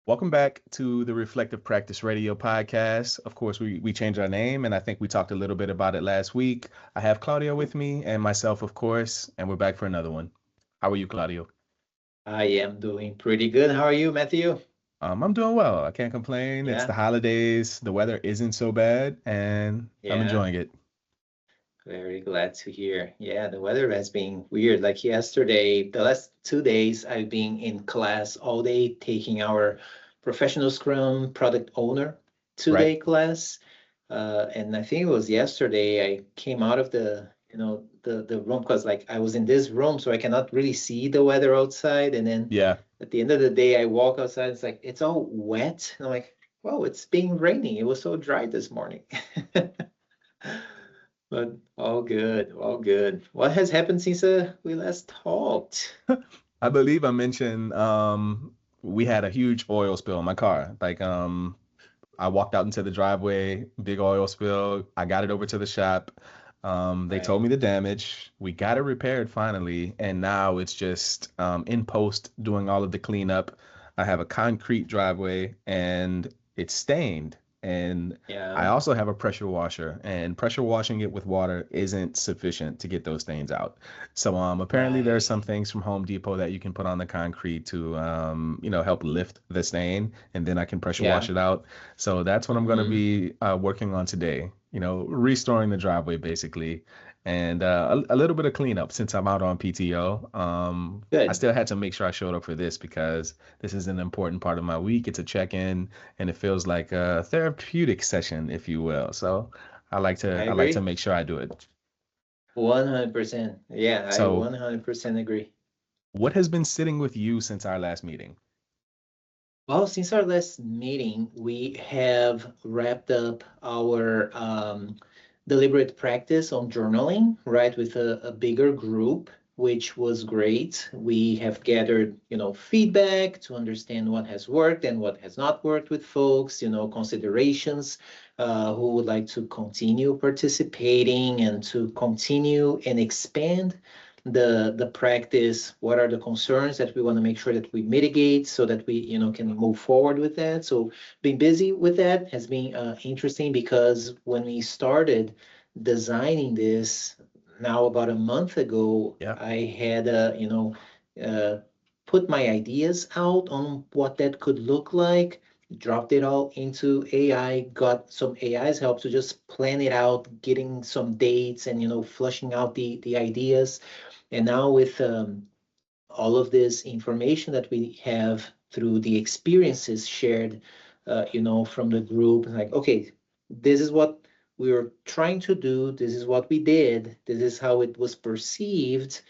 Welcome back to the Reflective Practice Radio podcast. Of course, we changed our name, and I think we talked a little bit about it last week. I have Claudio with me and myself, of course, and we're back for another one. How are you, Claudio? I am doing pretty good. How are you, Matthew? I'm doing well. I can't complain. It's the Yeah, holidays. The weather isn't so bad, and I'm yeah, enjoying it. very glad to hear. Yeah, the weather has been weird. Like yesterday, the last 2 days, I've been in class all day taking our professional Scrum product owner Right? 2 day class. And I think it was yesterday I came out of the room because like I was in this room, so I cannot really see the weather outside. And then Yeah. at the end of the day, I walk outside, it's like it's all wet. And I'm like, whoa, it's been raining. It was so dry this morning. But all good, all good. What has happened since we last talked? I believe I mentioned we had a huge oil spill in my car. I walked out into the driveway, big oil spill. I got it over to the shop. They told Right. me the damage. We got it repaired finally, and now it's just in post doing all of the cleanup. I have a concrete driveway, and it's stained. And I Yeah. also have a pressure washer, and pressure washing it with water isn't sufficient to get those stains out. So apparently there are some Right. things from Home Depot that you can put on the concrete to help lift the stain, and then I can pressure wash Yeah. it out. So that's what I'm going to Hmm. be working on today. Restoring the driveway basically, and a little bit of cleanup since I'm out on PTO. I Good. still had to make sure I showed up for this because this is an important part of my week. It's a check-in, and it feels like a therapeutic session, if you will. So I I like to agree. make sure I do it. 100%. Yeah, I So 100% agree. what has been sitting with you since our last meeting? Well, since our last meeting, we have wrapped up our deliberate practice on journaling, right, with a bigger group, which was great. We have gathered, feedback to understand what has worked and what has not worked with folks, considerations, who would like to continue participating and to continue and expand the practice. What are the concerns that we want to make sure that we mitigate so that we can move forward with that. So being busy with that has been interesting, because when we started designing this now about a month ago, Yeah. I had uh, put my ideas out on what that could look like, dropped it all into AI, got some AI's help to just plan it out, getting some dates and flushing out the ideas. And now with all of this information that we have through the experiences shared, from the group, like, okay, this is what we were trying to do. This is what we did. This is how it was perceived.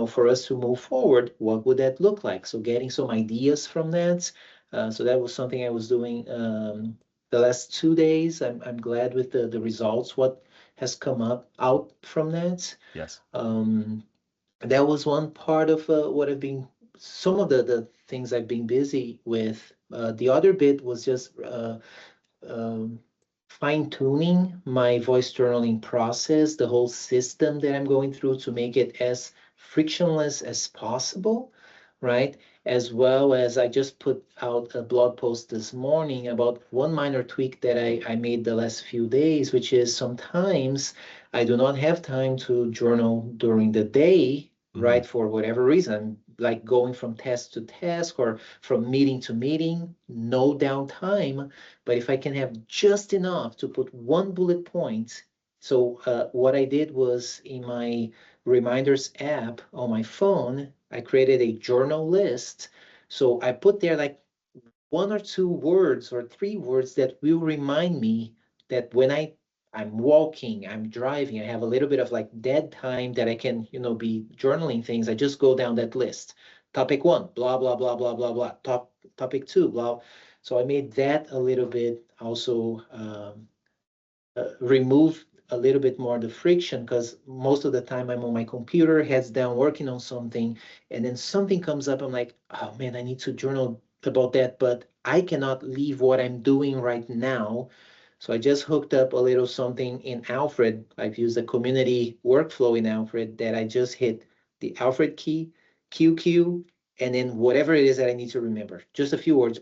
For us to move forward, what would that look like? So getting some ideas from that. So that was something I was doing the last 2 days. I'm glad with the results. What has come up out from that. Yes. Um, that was one part of what I've been, some of the things I've been busy with. The other bit was just um, fine tuning my voice journaling process, the whole system that I'm going through to make it as frictionless as possible, right? As well as I just put out a blog post this morning about one minor tweak that I made the last few days, which is sometimes I do not have time to journal during the day, Hmm. right? For whatever reason, like going from task to task or from meeting to meeting, no downtime. But if I can have just enough to put one bullet point. So what I did was in my reminders app on my phone, I created a journal list. So I put there like one or two words or three words that will remind me that when I'm walking, I'm driving, I have a little bit of like dead time that I can, be journaling things. I just go down that list. Topic one, blah, blah, blah, blah, blah, blah. Topic two, blah. So I made that a little bit also remove a little bit more the friction, because most of the time I'm on my computer, heads down, working on something, and then something comes up. I'm like, oh man, I need to journal about that, but I cannot leave what I'm doing right now. So I just hooked up a little something in Alfred. I've used a community workflow in Alfred that I just hit the Alfred key, QQ, and then whatever it is that I need to remember, just a few words,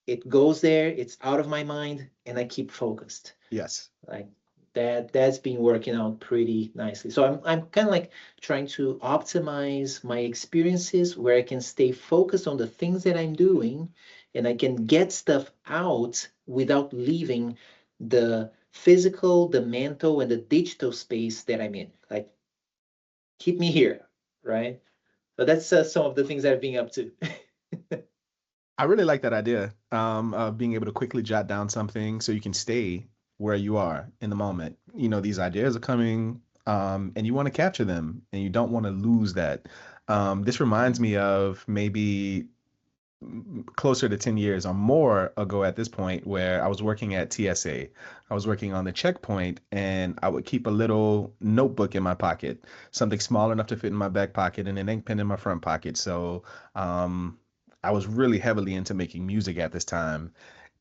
it goes there, it's out of my mind, and I keep focused. Yes. Like that's been working out pretty nicely. So I'm kind of like trying to optimize my experiences where I can stay focused on the things that I'm doing and I can get stuff out without leaving the physical, the mental, and the digital space that I'm in. Like keep me here, right? So that's some of the things I've been up to. I really like that idea, of being able to quickly jot down something so you can stay where you are in the moment. You know, these ideas are coming, and you want to capture them, and you don't want to lose that. This reminds me of maybe closer to 10 years or more ago at this point, where I was working at TSA. I was working on the checkpoint, and I would keep a little notebook in my pocket, something small enough to fit in my back pocket, and an ink pen in my front pocket. So I was really heavily into making music at this time.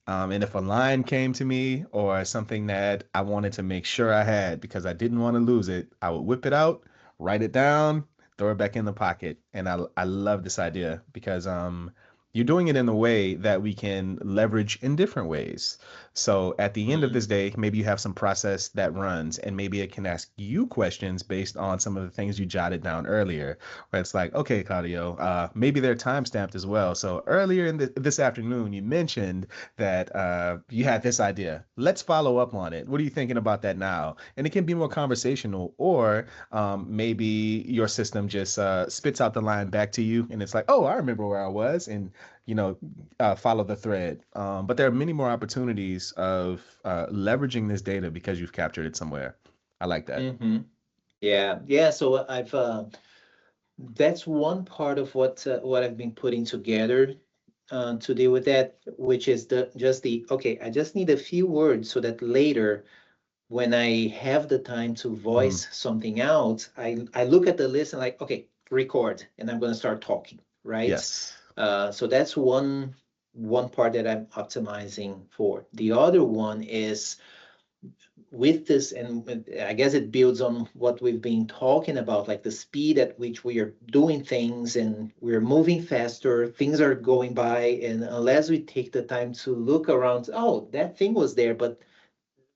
And if a line came to me or something that I wanted to make sure I had because I didn't want to lose it, I would whip it out, write it down, throw it back in the pocket. And I love this idea because you're doing it in a way that we can leverage in different ways. So at the end of this day, maybe you have some process that runs and maybe it can ask you questions based on some of the things you jotted down earlier, where it's like, okay, Claudio, maybe they're time stamped as well. So earlier in this afternoon, you mentioned that you had this idea. Let's follow up on it. What are you thinking about that now? And it can be more conversational, or maybe your system just spits out the line back to you, and it's like, oh, I remember where I was, and follow the thread. But there are many more opportunities of leveraging this data because you've captured it somewhere. I like that. Mm-hmm. Yeah, yeah. So I've that's one part of what I've been putting together to deal with that, which is the okay. I just need a few words so that later, when I have the time to Mhm. voice something out, I look at the list and like, okay, record, and I'm going to start talking, right? Yes. So that's one part that I'm optimizing for. The other one is with this, and I guess it builds on what we've been talking about, like the speed at which we are doing things and we're moving faster, things are going by, and unless we take the time to look around, oh, that thing was there, but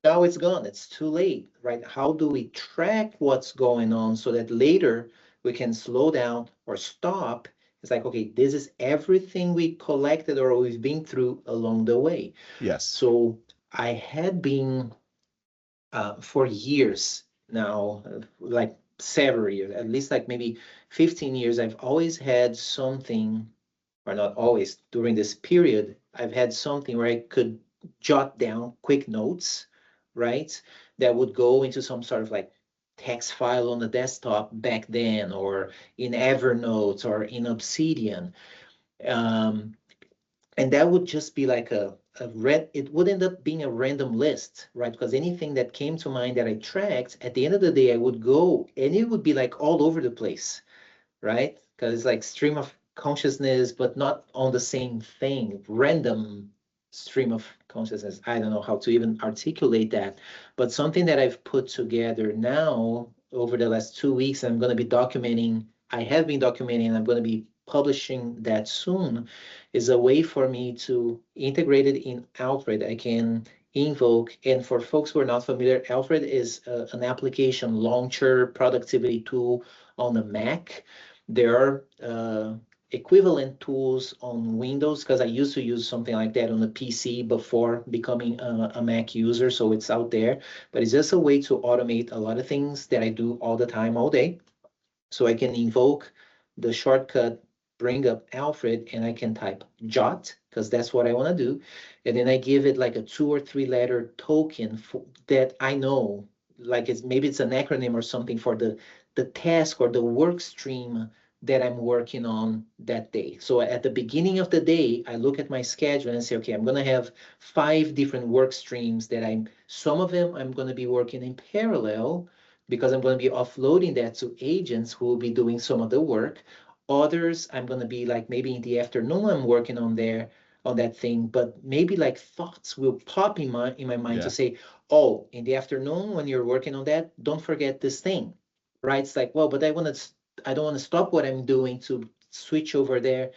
now it's gone, it's too late, right? How do we track what's going on so that later we can slow down or stop? It's like, okay, this is everything we collected or we've been through along the way. Yes. So I had been for years now, like several years, at least like maybe 15 years, I've always had something, or not always, during this period, I've had something where I could jot down quick notes, right? That would go into some sort of like text file on the desktop back then, or in Evernote or in Obsidian. Um, and that would just be like it would end up being a random list, right? Because anything that came to mind that I tracked, at the end of the day, I would go and it would be like all over the place, right? Because it's like stream of consciousness, but not on the same thing, random stream of consciousness. I don't know how to even articulate that, but something that I've put together now over the last 2 weeks, I'm going to be documenting. I have been documenting, and I'm going to be publishing that soon, is a way for me to integrate it in Alfred. I can invoke, and for folks who are not familiar, Alfred is an application launcher productivity tool on a Mac. There are equivalent tools on Windows because I used to use something like that on the PC before becoming a Mac user, so it's out there. But it's just a way to automate a lot of things that I do all the time, all day. So I can invoke the shortcut, bring up Alfred, and I can type jot because that's what I want to do. And then I give it like a 2 or 3 letter token that I know, like maybe it's an acronym or something for the task or the work stream that I'm working on that day. So at the beginning of the day, I look at my schedule and say, okay, I'm going to have 5 different work streams that some of them I'm going to be working in parallel because I'm going to be offloading that to agents who will be doing some of the work. Others, I'm going to be like maybe in the afternoon, I'm working on that thing, but maybe like thoughts will pop in my mind to Yeah. say, oh, in the afternoon when you're working on that, don't forget this thing, right? It's like, well, but I don't want to stop what I'm doing to switch over there.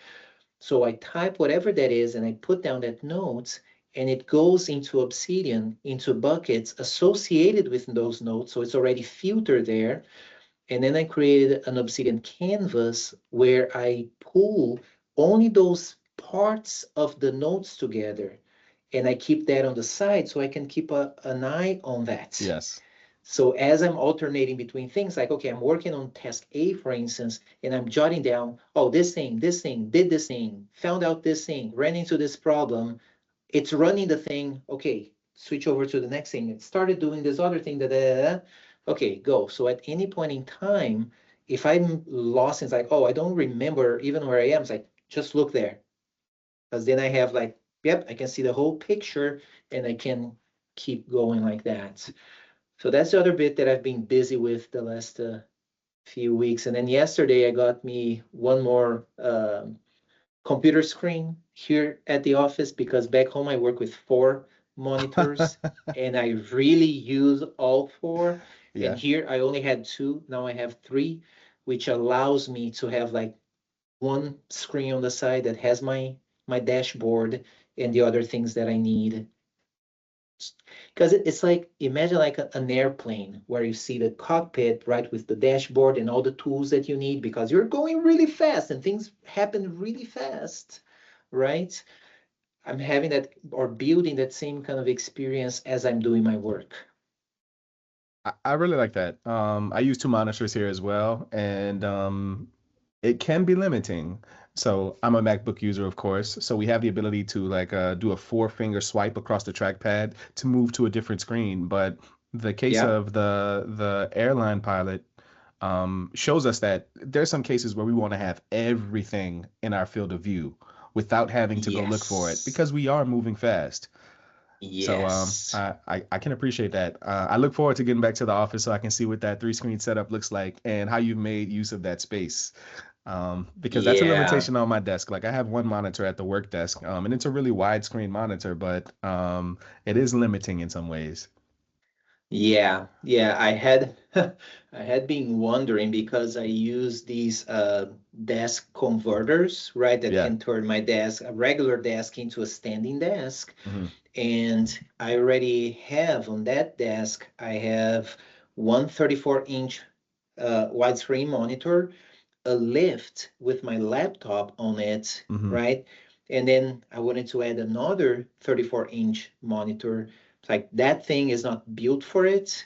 So I type whatever that is and I put down that note, and it goes into Obsidian, into buckets associated with those notes. So it's already filtered there. And then I created an Obsidian canvas where I pull only those parts of the notes together. And I keep that on the side so I can keep an eye on that. Yes. So as I'm alternating between things, like, okay, I'm working on task A, for instance, and I'm jotting down, oh, this thing, did this thing, found out this thing, ran into this problem. It's running the thing. Okay, switch over to the next thing. It started doing this other thing. Okay, go. So at any point in time, if I'm lost, it's like, oh, I don't remember even where I am. It's like, just look there. Because then I have like, yep, I can see the whole picture and I can keep going like that. So that's the other bit that I've been busy with the last few weeks. And then yesterday I got me one more computer screen here at the office because back home I work with 4 monitors and I really use all 4. And Yeah. here I only had 2. Now I have 3, which allows me to have like one screen on the side that has my dashboard and the other things that I need. Because it's like, imagine like an airplane where you see the cockpit, right, with the dashboard and all the tools that you need because you're going really fast and things happen really fast, right? I'm having that or building that same kind of experience as I'm doing my work. I really like that. I use 2 monitors here as well, and it can be limiting. So I'm a MacBook user, of course. So we have the ability to like do a 4 finger swipe across the trackpad to move to a different screen. But the case Yeah. of the airline pilot shows us that there's some cases where we want to have everything in our field of view without having to go look for it Yes. because we are moving fast. So Yes. I can appreciate that. I look forward to getting back to the office so I can see what that 3 screen setup looks like and how you've made use of that space. Because that's a Yeah. limitation on my desk. Like I have one monitor at the work desk, and it's a really widescreen monitor, but it is limiting in some ways. Yeah, yeah, I had I had been wondering because I use these desk converters, right, that Yeah. can turn my desk, a regular desk into a standing desk. Hmm. And I already have on that desk, I have one 34-inch widescreen monitor, a lift with my laptop on it, Hmm. right? And then I wanted to add another 34-inch monitor. It's like that thing is not built for it.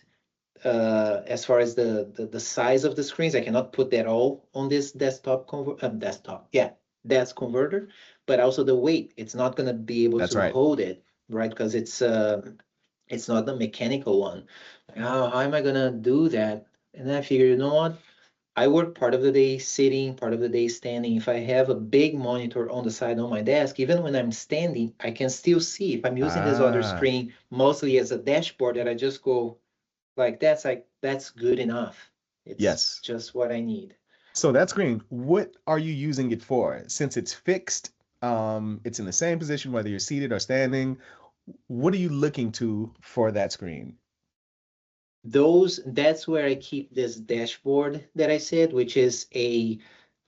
As far as the size of the screens, I cannot put that all on this desk converter, but also the weight. It's not going to be able That's to right. hold it, right? Because it's not the mechanical one. Oh, how am I gonna do that? And then I figured, you know what? I work part of the day sitting, part of the day standing. If I have a big monitor on the side on my desk, even when I'm standing, I can still see. If I'm using this other Ah, screen mostly as a dashboard that I just go like that's good enough. It's yes. just what I need. So that screen, what are you using it for? Since it's fixed, it's in the same position whether you're seated or standing. What are you looking to for that screen? That's where I keep this dashboard that I said, which is a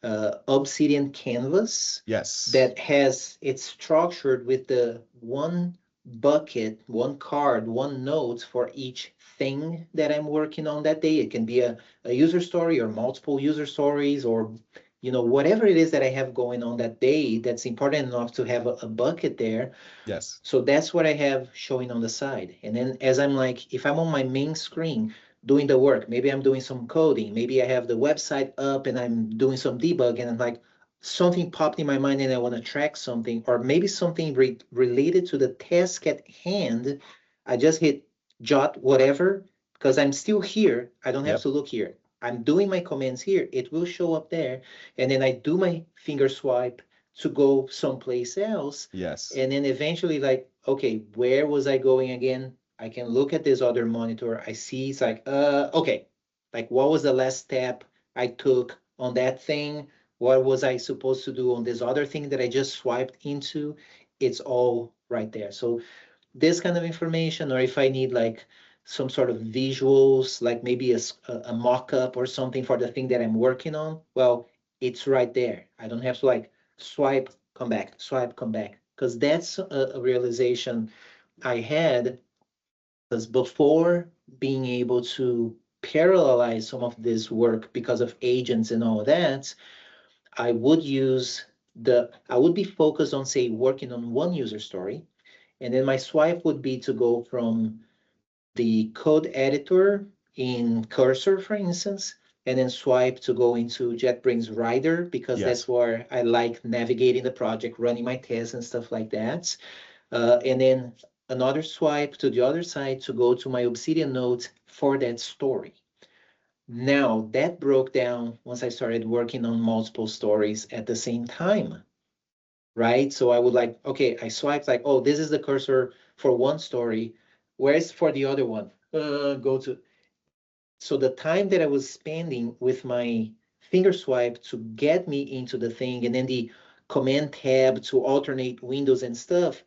Obsidian canvas Yes. that has it's structured with the one bucket, one card, one note for each thing that I'm working on that day. It can be a user story or multiple user stories or whatever it is that I have going on that day that's important enough to have a bucket there. Yes. So that's what I have showing on the side. And then as I'm like, if I'm on my main screen doing the work, maybe I'm doing some coding, maybe I have the website up and I'm doing some debug and I'm like, something popped in my mind and I want to track something, or maybe something related to the task at hand. I just hit jot whatever because I'm still here. I don't have Yep. to look here. I'm doing my commands here. It will show up there. And then I do my finger swipe to go someplace else, Yes. and then eventually like, okay, where was I going again? I can look at this other monitor. I see it's like, okay, like what was the last step I took on that thing? What was I supposed to do on this other thing that I just swiped into? It's all right there. So this kind of information, or if I need like some sort of visuals, like maybe a mock-up or something for the thing that I'm working on, well, it's right there. I don't have to like swipe come back, swipe, come back. Because that's a realization I had, because before being able to parallelize some of this work because of agents and all that, I would I would be focused on, say, working on one user story. And then my swipe would be to go from the code editor in Cursor, for instance, and then swipe to go into JetBrains Rider, because that's Yes. where I like navigating the project, running my tests and stuff like that. And then another swipe to the other side to go to my Obsidian note for that story. Now that broke down once I started working on multiple stories at the same time, right? So I would like, okay, I swiped like, oh, this is the cursor for one story. Where's for the other one? Go to. So the time that I was spending with my finger swipe to get me into the thing, and then the command tab to alternate windows and stuff,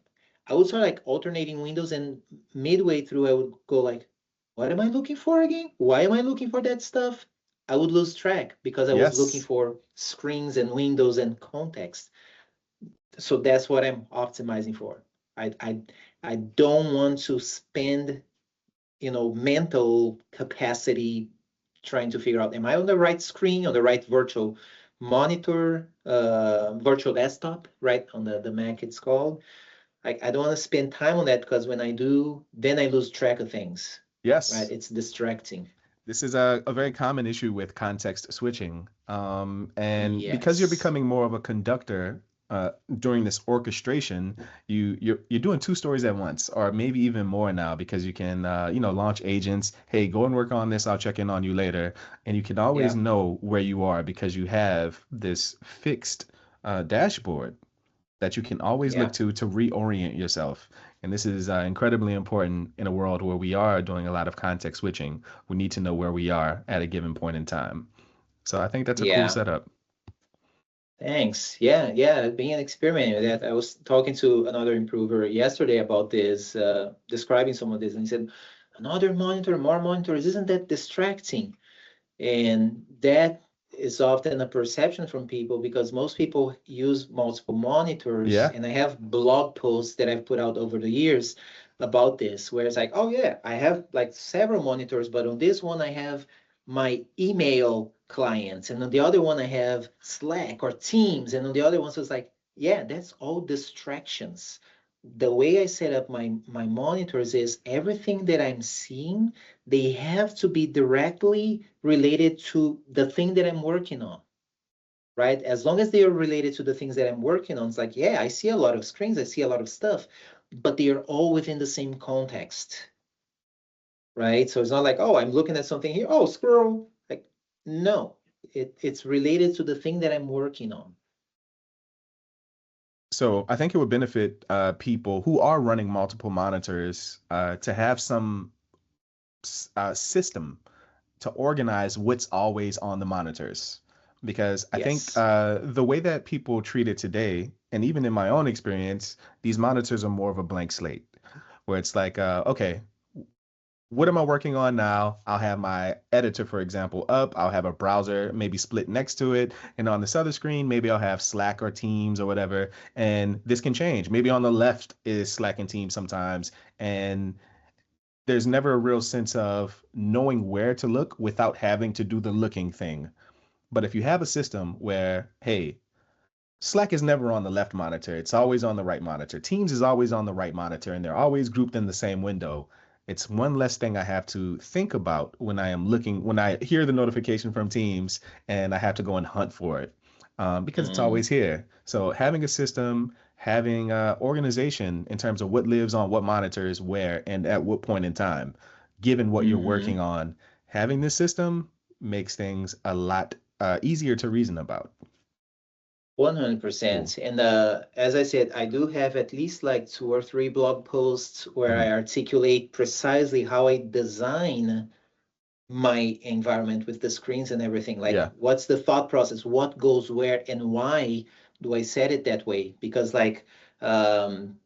I would start like alternating windows, and midway through I would go like, what am I looking for again? Why am I looking for that stuff? I would lose track because I was looking Yes. for screens and windows and context. So that's what I'm optimizing for. I don't want to spend, mental capacity trying to figure out, am I on the right screen, on the right virtual monitor, virtual desktop, right? On the Mac it's called. I don't want to spend time on that, because when I do, then I lose track of things, right? Yes. It's distracting. This is a very common issue with context switching. And because you're Yes. becoming more of a conductor during this orchestration, you're doing two stories at once, or maybe even more now, because you can launch agents. Hey, go and work on this. I'll check in on you later, and you can always Yeah. know where you are because you have this fixed dashboard that you can always look Yeah. to reorient yourself. And this is incredibly important in a world where we are doing a lot of context switching. We need to know where we are at a given point in time. So I think that's a cool Yeah. setup. Thanks. Yeah, yeah, being an experiment with that. I was talking to another improver yesterday about this, describing some of this, and he said, another monitor, more monitors, isn't that distracting? And that is often a perception from people, because most people use multiple monitors. Yeah. And I have blog posts that I've put out over the years about this, where it's like, oh yeah, I have like several monitors, but on this one I have my email clients, and on the other one I have Slack or Teams, and on the other one, so it's like, yeah, that's all distractions. The way I set up my monitors is everything that I'm seeing, they have to be directly related to the thing that I'm working on, right? As long as they are related to the things that I'm working on, it's like, yeah, I see a lot of screens, I see a lot of stuff, but they are all within the same context, right? So it's not like, oh, I'm looking at something here, oh, scroll. Like, no, it's related to the thing that I'm working on. So I think it would benefit people who are running multiple monitors to have some system to organize what's always on the monitors. Because I think Yes. the way that people treat it today, and even in my own experience, these monitors are more of a blank slate, where it's like, okay, what am I working on now? I'll have my editor, for example, up. I'll have a browser maybe split next to it. And on this other screen, maybe I'll have Slack or Teams or whatever. And this can change. Maybe on the left is Slack and Teams sometimes. And there's never a real sense of knowing where to look without having to do the looking thing. But if you have a system where, hey, Slack is never on the left monitor. It's always on the right monitor. Teams is always on the right monitor, and they're always grouped in the same window. It's one less thing I have to think about when I am looking, when I hear the notification from Teams and I have to go and hunt for it, because it's Mm, always here. So having a system, having organization in terms of what lives on what monitors, where, and at what point in time, given what you're mm-hmm. working on, having this system makes things a lot easier to reason about. Cool. 100%. And as I said, I do have at least like two or three blog posts where Mhm. I articulate precisely how I design my environment with the screens and everything. Like, Yeah. what's the thought process? What goes where, and why do I set it that way? Because like, um,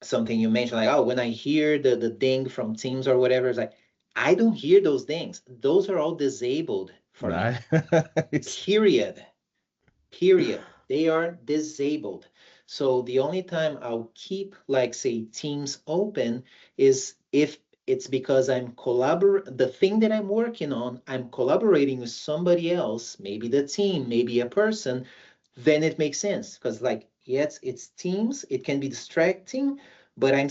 something you mentioned, like, oh, when I hear the ding from Teams or whatever, it's like, I don't hear those dings. Those are all disabled for me. Nice. Period. Period. They are disabled. So the only time I'll keep, like, say, Teams open is if it's because the thing that I'm working on, I'm collaborating with somebody else, maybe the team, maybe a person, then it makes sense. Because, like, yes, it's Teams, it can be distracting, but I'm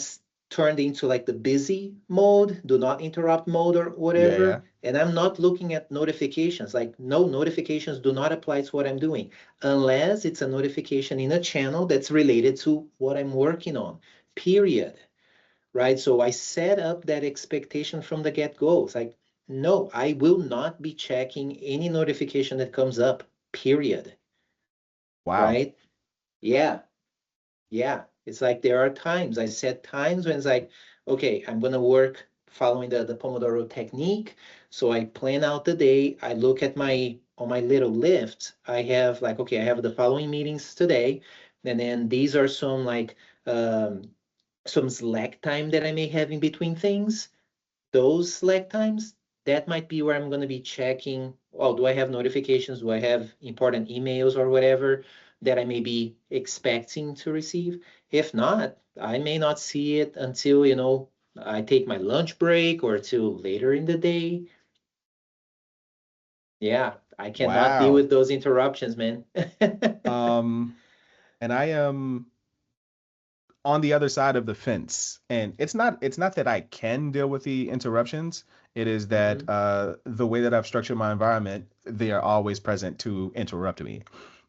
turned into like the busy mode, do not interrupt mode or Yeah, yeah. whatever. And I'm not looking at notifications. Like, no, notifications do not apply to what I'm doing unless it's a notification in a channel that's related to what I'm working on, period. Right? So I set up that expectation from the get-go. It's like, no, I will not be checking any notification that comes up, period. Wow. Right? Yeah. Yeah, it's like there are times, I set times when it's like, okay, I'm gonna work following the Pomodoro technique. So I plan out the day. I look at on my little list. I have like, okay, I have the following meetings today, and then these are um, some slack time that I may have in between things. Those Slack times, that might be where I'm going to be checking, oh, do I have notifications? Do I have important emails or whatever that I may be expecting to receive? If not, I may not see it until, I take my lunch break or till later in the day. Yeah, I cannot deal Wow. with those interruptions, man. Um, and I am on the other side of the fence. And it's not that I can deal with the interruptions. It is that Mhm. the way that I've structured my environment, they are always present to interrupt me.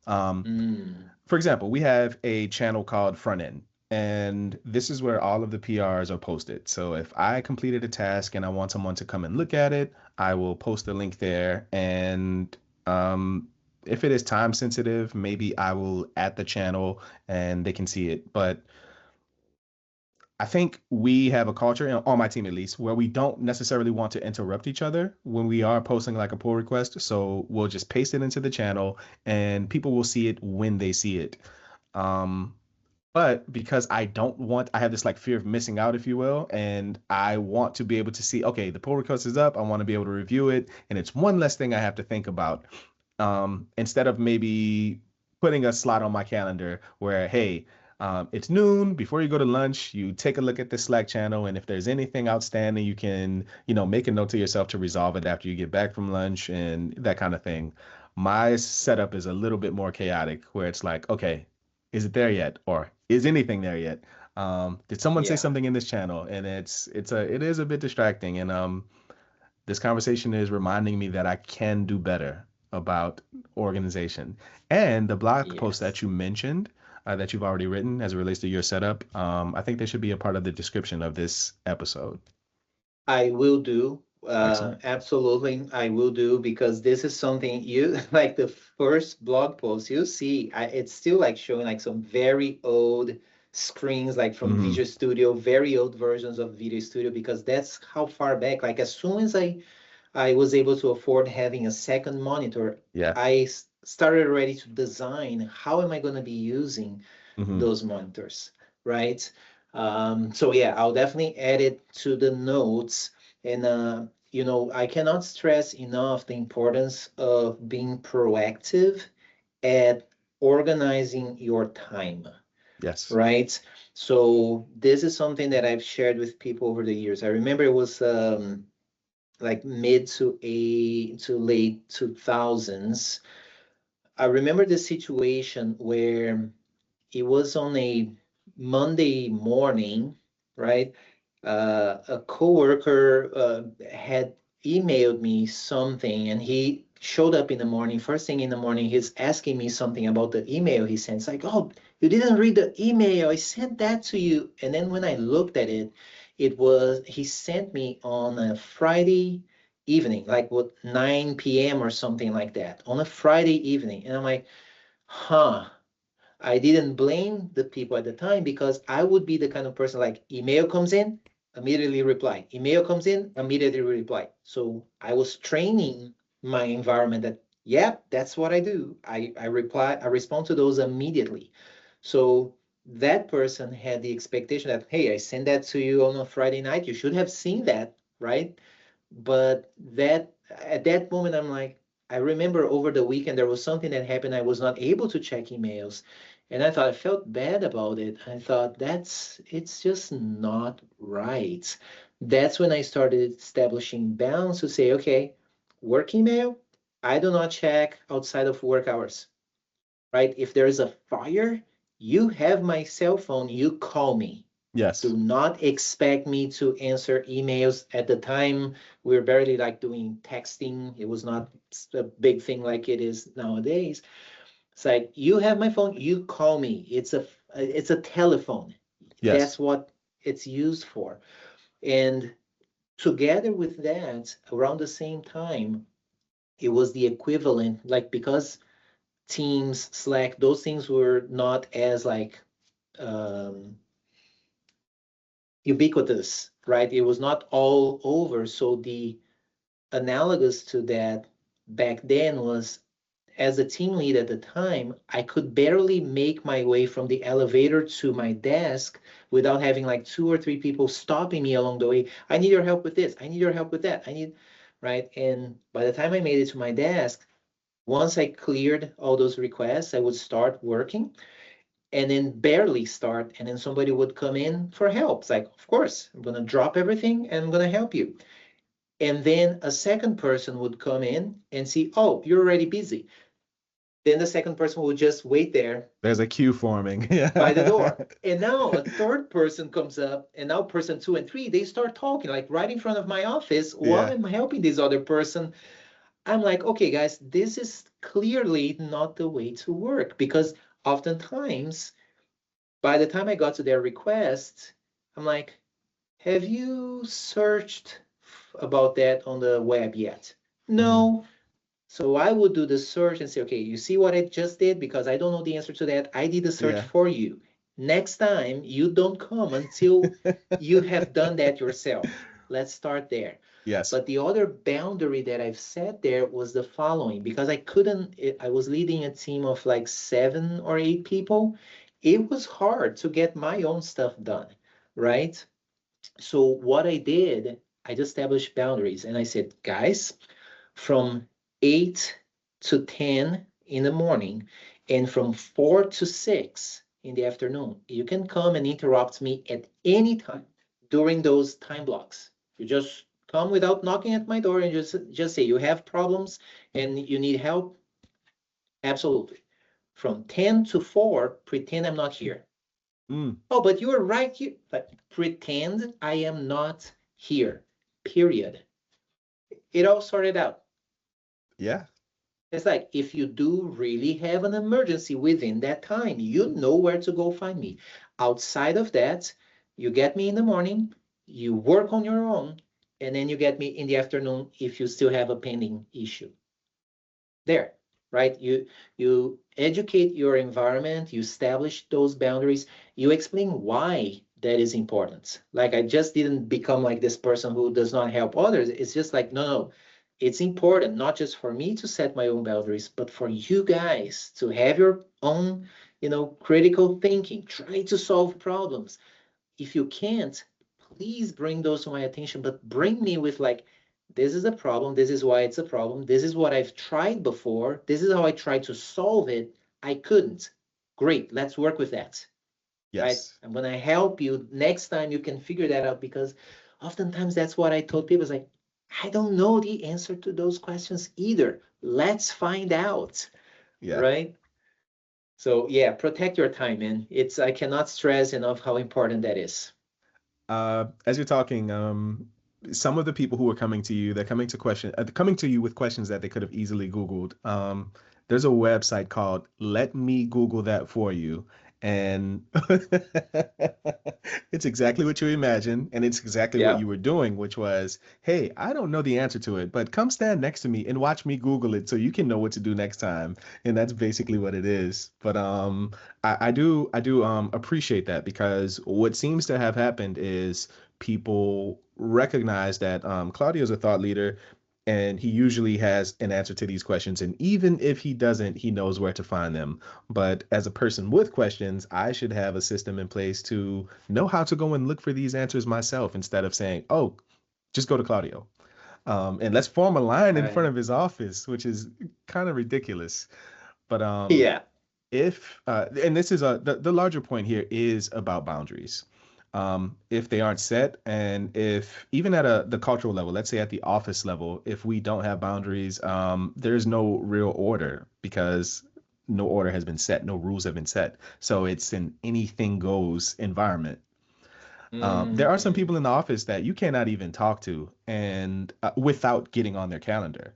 Um, Mm. for example, we have a channel called Front End, and this is where all of the PRs are posted. So if I completed a task and I want someone to come and look at it, I will post a link there. And if it is time sensitive, maybe I will add the channel and they can see it. But I think we have a culture, on my team at least, where we don't necessarily want to interrupt each other when we are posting like a pull request. So we'll just paste it into the channel and people will see it when they see it. Um, but because I have this like fear of missing out, if you will, and I want to be able to see, okay, the pull request is up. I want to be able to review it, and it's one less thing I have to think about. Instead of maybe putting a slot on my calendar where, hey, it's noon. Before you go to lunch, you take a look at the Slack channel, and if there's anything outstanding, you can, make a note to yourself to resolve it after you get back from lunch and that kind of thing. My setup is a little bit more chaotic, where it's like, okay, is it there yet, or is anything there yet? Did someone say Yeah. something in this channel? And it is a bit distracting, and this conversation is reminding me that I can do better about organization. And the blog post Yes. that you mentioned, that you've already written as it relates to your setup, I think they should be a part of the description of this episode. I will do. Excellent. Absolutely, I will do because this is something you like the first blog post you see. It's still like showing like some very old screens, like from Hmm. Visual Studio, very old versions of Video Studio, because that's how far back. Like as soon as I was able to afford having a second monitor, Yeah. I started already to design how am I going to be using Hmm. those monitors, right? So yeah, I'll definitely add it to the notes. And I cannot stress enough the importance of being proactive at organizing your time, Yes. right? So this is something that I've shared with people over the years. I remember it was like mid to late 2000s. I remember the situation where it was on a Monday morning, right? A coworker had emailed me something, and he showed up in the morning. First thing in the morning, he's asking me something about the email he sent. It's like, oh, you didn't read the email. I sent that to you. And then when I looked at it, he sent me on a Friday evening, like what 9 p.m. or something like that, on a Friday evening. And I'm like, huh. I didn't blame the people at the time because I would be the kind of person like email comes in, immediately reply. Email comes in, immediately reply. So I was training my environment that, yeah, that's what I do. I respond to those immediately. So that person had the expectation that, hey, I sent that to you on a Friday night. You should have seen that, right? But that at that moment, I'm like, I remember over the weekend there was something that happened. I was not able to check emails, And I thought I felt bad about it. I thought it's just not right. That's when I started establishing bounds to say, okay, work email, I do not check outside of work hours, right? If there is a fire, you have my cell phone, you call me. Yes. Do not expect me to answer emails. At the time, we were barely like doing texting. It was not a big thing like it is nowadays. It's like you have my phone, you call me. It's a telephone. Yes. That's what it's used for. And together with that, around the same time, it was the equivalent, like because Teams, Slack, those things were not as like um, ubiquitous, right? It was not all over. So the analogous to that back then was, as a team lead at the time, I could barely make my way from the elevator to my desk without having like two or three people stopping me along the way. I need your help with this. I need your help with that. I need, right? And by the time I made it to my desk, once I cleared all those requests, I would start working and then barely start. And then somebody would come in for help. It's like, of course, I'm going to drop everything and I'm going to help you. And then a second person would come in and see, oh, you're already busy. Then the second person will just wait there There's a queue forming. by the Yeah. door. And now a third person comes up, and now person two and three, they start talking like right in front of my office while Yeah. I'm helping this other person. I'm like, okay, guys, this is clearly not the way to work because oftentimes by the time I got to their request, I'm like, have you searched about that on the web yet? Mhm. No. So I would do the search and say, okay, you see what I just did? Because I don't know the answer to that. I did the search Yeah. for you. Next time, you don't come until you have done that yourself. Let's start there. Yes. But the other boundary that I've set there was the following, because I couldn't, I was leading a team of like 7 or 8 people. It was hard to get my own stuff done, right? So what I did, I just established boundaries and I said, guys, from 8 to 10 in the morning and from 4 to 6 in the afternoon, you can come and interrupt me at any time during those time blocks. You just come without knocking at my door and just say you have problems and you need help. Absolutely. From 10 to 4, pretend I'm not here. Mm. Oh, but you are right here. But pretend I am not here. Period. It all sorted out. Yeah. It's like if you do really have an emergency within that time, you know where to go find me. Outside of that, you get me in the morning, you work on your own, and then you get me in the afternoon if you still have a pending issue. There, right? You educate your environment, you establish those boundaries, you explain why that is important. Like I just didn't become like this person who does not help others. It's just like, no, it's important not just for me to set my own boundaries, but for you guys to have your own, critical thinking, try to solve problems. If you can't, please bring those to my attention, but bring me with like, this is a problem, this is why it's a problem, this is what I've tried before, this is how I tried to solve it. I couldn't. Great, let's work with that. Right? Yes. I'm gonna help you next time you can figure that out because oftentimes that's what I told people. It's like, I don't know the answer to those questions either. Let's find out. Yeah. Right? So yeah, protect your time, man. I cannot stress enough how important that is. As you're talking, some of the people who are coming to you, they're coming to you with questions that they could have easily Googled. There's a website called Let Me Google That For You. And it's exactly what you imagine. And it's exactly what Yeah. you were doing, which was, hey, I don't know the answer to it, but come stand next to me and watch me Google it so you can know what to do next time. And that's basically what it is. But I do appreciate that because what seems to have happened is people recognize that Claudio is a thought leader and he usually has an answer to these questions. And even if he doesn't, he knows where to find them. But as a person with questions, I should have a system in place to know how to go and look for these answers myself instead of saying, oh, just go to Claudio. And let's form a line in front Right. of his office, which is kind of ridiculous. But Yeah. and this is the larger point here is about boundaries. If they aren't set, and if even at the cultural level, let's say at the office level, if we don't have boundaries, there's no real order because no order has been set, no rules have been set. So it's an anything goes environment. There are some Mm, people in the office that you cannot even talk to and without getting on their calendar.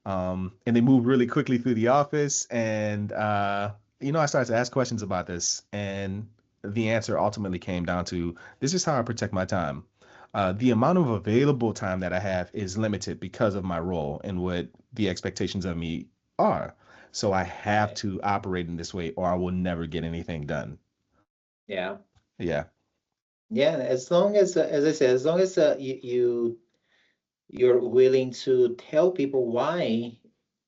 And they move really quickly through the office. And, I started to ask questions about this. And the answer ultimately came down to this is how I protect my time. The amount of available time that I have is limited because of my role and what the expectations of me are. So I have right. to operate in this way or I will never get anything done. Yeah. Yeah. Yeah. As long as I said, as long as you're willing to tell people why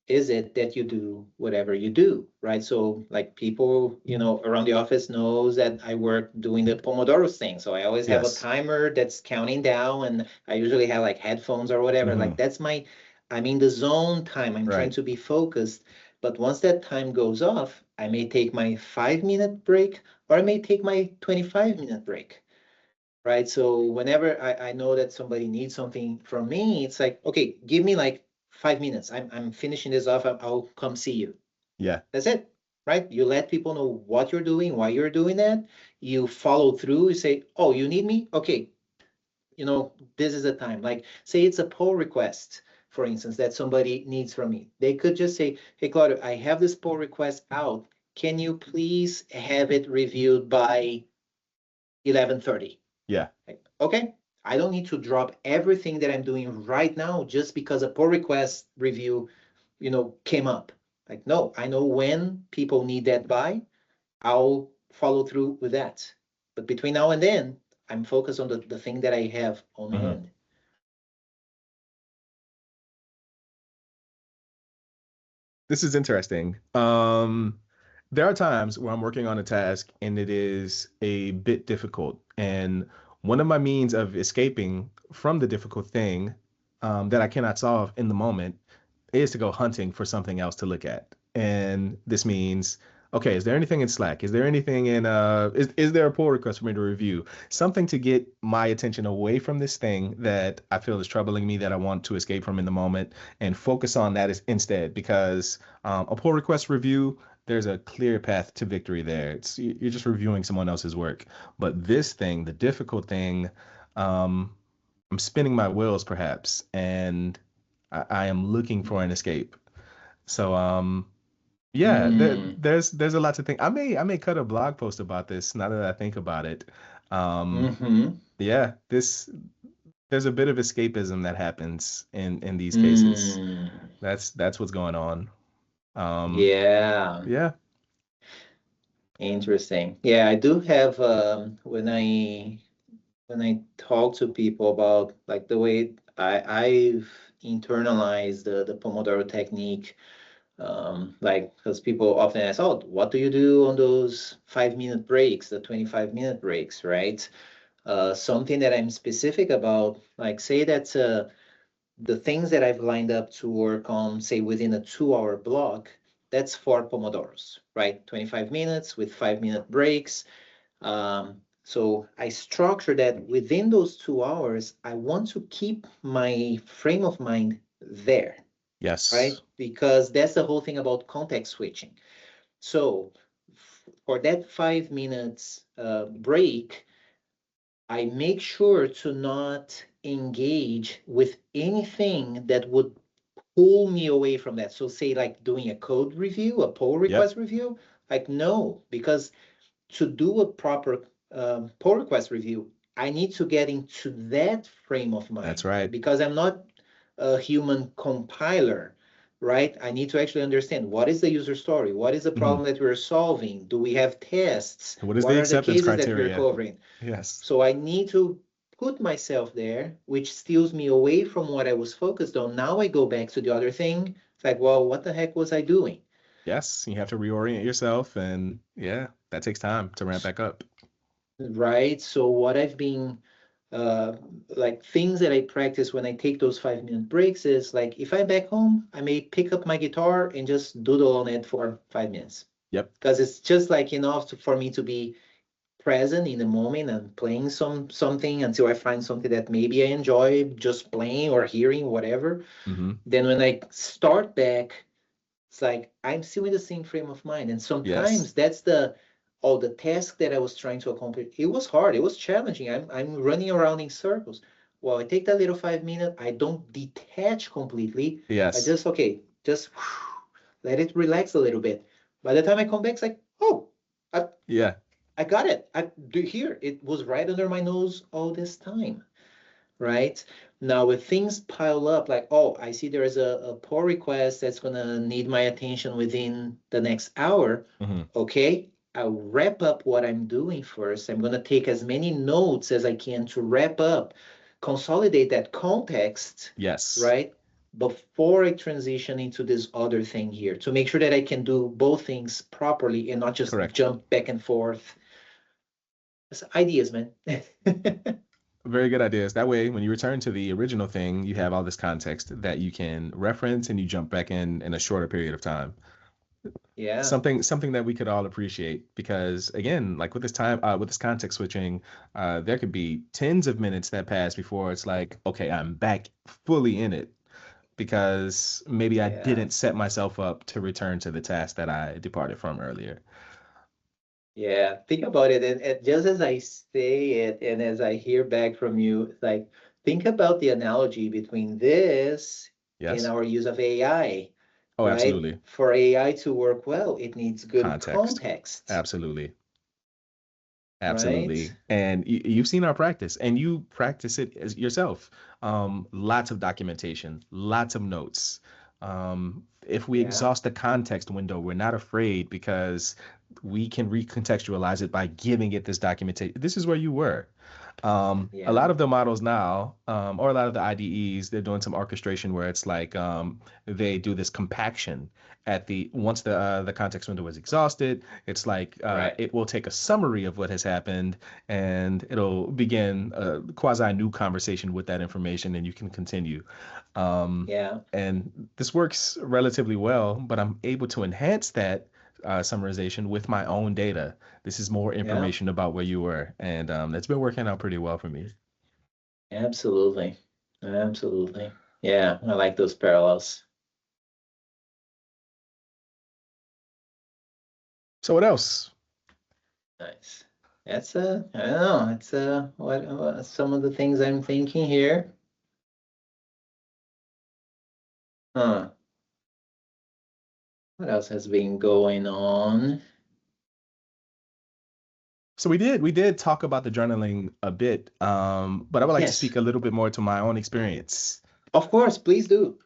is it that you do whatever you do, right? So like people, around the office knows that I work doing the Pomodoro thing. So I always have a Yes. timer that's counting down and I usually have like headphones or whatever. Hmm. Like I'm in the zone time. I'm trying Right. to be focused. But once that time goes off, I may take my 5 minute break or I may take my 25-minute break, right? So whenever I know that somebody needs something from me, it's like, okay, give me like 5 minutes. I'm finishing this off. I'll come see you. Yeah. That's it, right? You let people know what you're doing, why you're doing that. You follow through. You say, oh, you need me? Okay, this is the time. Like, say it's a pull request, for instance, that somebody needs from me. They could just say, hey, Claudio, I have this pull request out. Can you please have it reviewed by 11:30? Yeah. Like, okay, I don't need to drop everything that I'm doing right now just because a pull request review, came up. Like, no, I know when people need that by, I'll follow through with that. But between now and then, I'm focused on the thing that I have on Mhm. hand. This is interesting. There are times where I'm working on a task and it is a bit difficult. And one of my means of escaping from the difficult thing that I cannot solve in the moment is to go hunting for something else to look at. And this means, okay, is there anything in Slack? Is there anything in is there a pull request for me to review? Something to get my attention away from this thing that I feel is troubling me that I want to escape from in the moment and focus on that instead because a pull request review, there's a clear path to victory there. You're just reviewing someone else's work. But this thing, the difficult thing, um, I'm spinning my wheels perhaps, and I am looking for an escape. So yeah, Mm, there's a lot to think. I may cut a blog post about this now that I think about it. Um mm-hmm, yeah, there's a bit of escapism that happens in these cases. mm. That's what's going on. Um Yeah, yeah. interesting. Yeah, I do have when I talk to people about like the way I've internalized the Pomodoro technique, like because people often ask, oh, what do you do on those 5 minute breaks, the 25-minute breaks, right? Something that I'm specific about, like say that the things that I've lined up to work on, say within a 2 hour block, that's 4 Pomodoros, right? 25 minutes with 5 minute breaks. So I structure that within those 2 hours, I want to keep my frame of mind there, right? Yes. Because that's the whole thing about context switching. So for that 5 minutes break, I make sure to not engage with anything that would pull me away from that. So say like doing a code review, a pull Yep. request review, like no, because to do a proper pull request review, I need to get into that frame of That's mind right. because I'm not a human compiler, right? I need to actually understand what is the user story, what is the Mhm. problem that we're solving, do we have tests, What is what the are the acceptance cases that we're criteria? covering. Yes. So I need to put myself there, which steals me away from what I was focused on. Now I go back to the other thing. It's like, well, what the heck was I doing? Yes, you have to reorient yourself and yeah, that takes time to ramp back up. Right? So what I've been uh like things that I practice when I take those 5 minute breaks is like if I'm back home, I may pick up my guitar and just doodle on it for 5 minutes. Yep. because it's just like enough for me to be present in the moment and playing something until I find something that maybe I enjoy just playing or hearing, whatever. Mm-hmm. Then when I start back, it's like I'm still in the same frame of mind. And Yes. sometimes that's the all the task that I was trying to accomplish. It was hard, it was challenging. I'm running around in circles. Well, I take that little 5 minutes, I don't detach completely. I Yes. just okay, just let it relax a little bit. By the time I come back, it's like, oh, I, Yeah. I got it. I do here. It was right under my nose all this time, right? Now, if things pile up, like, oh, I see there is a pull request that's gonna need my attention within the next hour. Mm-hmm. Okay, I'll wrap up what I'm doing first. I'm gonna take as many notes as I can to wrap up, consolidate that context, Yes. right? Before I transition into this other thing here, to make sure that I can do both things properly and not just Correct. jump back and forth. It's ideas, man. Very good ideas. That way, when you return to the original thing, you have all this context that you can reference and you jump back in a shorter period of time. Yeah, Something that we could all appreciate because again, like with this time, with this context switching, there could be tens of minutes that pass before it's like, okay, I'm back fully in it because maybe I yeah. didn't set myself up to return to the task that I departed from earlier. Yeah, think about it, and just as I say it, and as I hear back from you, it's like think about the analogy between this and Yes. our use of AI, Oh, right? absolutely. For AI to work well, it needs good Context. context, Absolutely. right? Absolutely. And you've seen our practice and you practice it as yourself. Lots of documentation, lots of notes. If we Yeah, exhaust the context window, we're not afraid because we can recontextualize it by giving it this documentation. This is where you were. A lot yeah, of the models now, or a lot of the IDEs, they're doing some orchestration where it's like they do this compaction at the once the context window is exhausted. It's like right. it will take a summary of what has happened and it'll begin a quasi new conversation with that information, and you can continue. Um, Yeah, and this works relatively well, but I'm able to enhance that summarization with my own data. This is more yeah, information about where you were, and that's been working out pretty well for me. absolutely, absolutely. Yeah, I like those parallels. So what else? Nice. That's I don't know. It's what some of the things I'm thinking here. Huh. What else has been going on? So we did talk about the journaling a bit, but I would like to Yes, speak a little bit more to my own experience. of course, please do.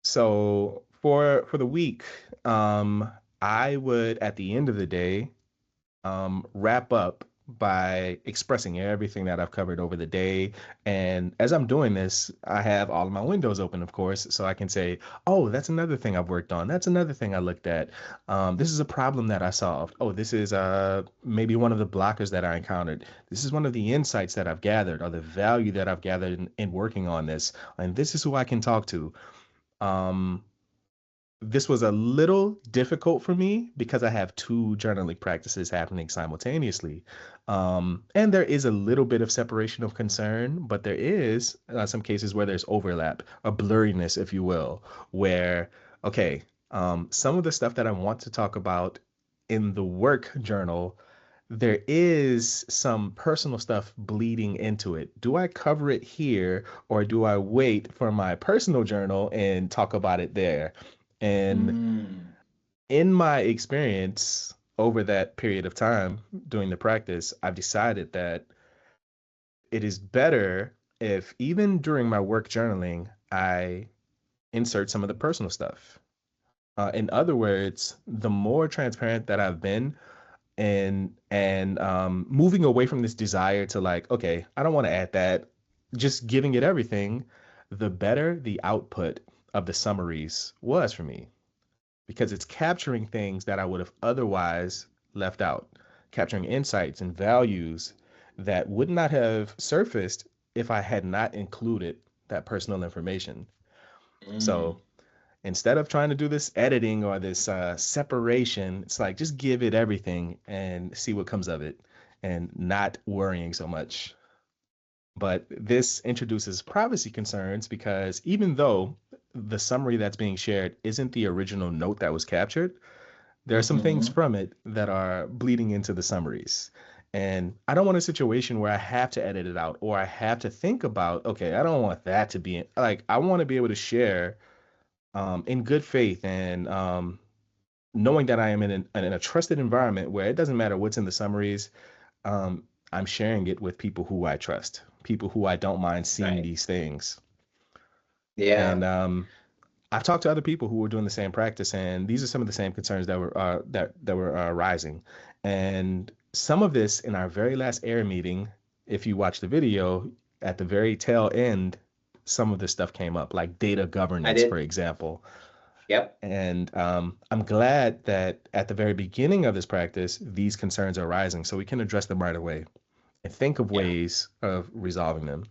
So for the week, I would at the end of the day wrap up by expressing everything that I've covered over the day. And as I'm doing this, I have all of my windows open, of course, so I can say, oh, that's another thing I've worked on. That's another thing I looked at. This is a problem that I solved. Oh, this is maybe one of the blockers that I encountered. This is one of the insights that I've gathered or the value that I've gathered in working on this. And this is who I can talk to. Um, this was a little difficult for me because I have two journaling practices happening simultaneously. And there is a little bit of separation of concern, but there is some cases where there's overlap, a blurriness, if you will, where, okay, some of the stuff that I want to talk about in the work journal, there is some personal stuff bleeding into it. Do I cover it here or do I wait for my personal journal and talk about it there? And Mm, in my experience over that period of time doing the practice, I've decided that it is better if even during my work journaling, I insert some of the personal stuff. In other words, the more transparent that I've been and moving away from this desire to like, okay, I don't want to add that, just giving it everything, the better the output of the summaries was for me because it's capturing things that I would have otherwise left out, capturing insights and values that would not have surfaced if I had not included that personal information. mm, So Instead of trying to do this editing or this separation, it's like just give it everything and see what comes of it and not worrying so much. But this introduces privacy concerns because even though the summary that's being shared isn't the original note that was captured, there are some things Hmm. from it that are bleeding into the summaries. And I don't want a situation where I have to edit it out or I have to think about, okay, I don't want that to be like, I want to be able to share in good faith and knowing that I am in a trusted environment where it doesn't matter what's in the summaries, um, I'm sharing it with people who I trust, people who I don't mind seeing Right. these things. Yeah. And I've talked to other people who were doing the same practice, and these are some of the same concerns that were rising. And some of this in our very last air meeting, if you watch the video, at the very tail end, some of this stuff came up, like data I governance, for did. example. Yep. And I'm glad that at the very beginning of this practice, these concerns are rising, so we can address them right away and think of Yeah. ways of resolving them.